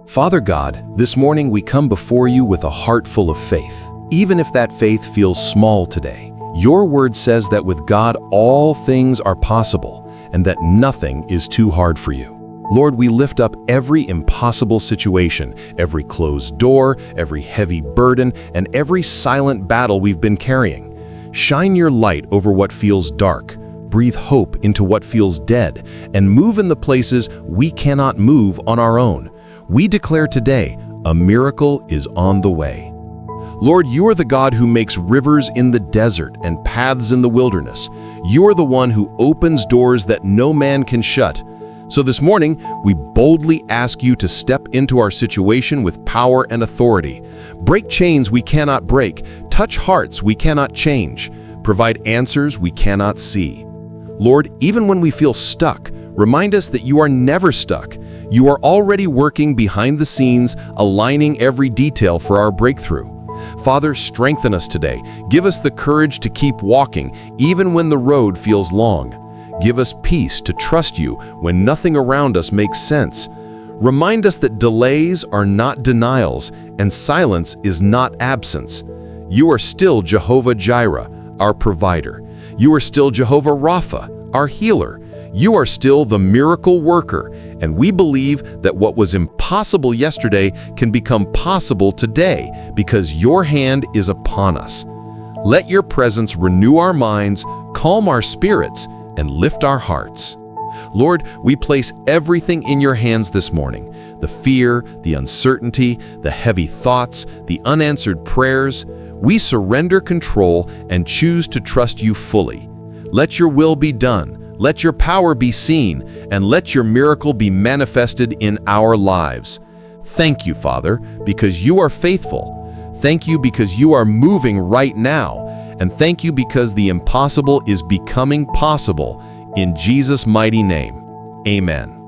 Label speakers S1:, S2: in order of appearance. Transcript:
S1: Father God, this morning we come before you with a heart full of faith. Even if that faith feels small today, your word says that with God all things are possible and that nothing is too hard for you. Lord, we lift up every impossible situation, every closed door, every heavy burden, and every silent battle we've been carrying. Shine your light over what feels dark, breathe hope into what feels dead, and move in the places we cannot move on our own. We declare today, a miracle is on the way. Lord, you are the God who makes rivers in the desert and paths in the wilderness. You are the one who opens doors that no man can shut. So this morning, we boldly ask you to step into our situation with power and authority. Break chains we cannot break, touch hearts we cannot change, provide answers we cannot see. Lord, even when we feel stuck, remind us that you are never stuck. You are already working behind the scenes, aligning every detail for our breakthrough. Father, strengthen us today. Give us the courage to keep walking, even when the road feels long. Give us peace to trust you when nothing around us makes sense. Remind us that delays are not denials, and silence is not absence. You are still Jehovah Jireh, our provider. You are still Jehovah Rapha, our healer. You are still the miracle worker, and we believe that what was impossible yesterday can become possible today because your hand is upon us. Let your presence renew our minds, calm our spirits, and lift our hearts. Lord, we place everything in your hands this morning. The fear, the uncertainty, the heavy thoughts, the unanswered prayers. We surrender control and choose to trust you fully. Let your will be done. Let your power be seen, and let your miracle be manifested in our lives. Thank you, Father, because you are faithful. Thank you because you are moving right now. And thank you because the impossible is becoming possible. In Jesus' mighty name, amen.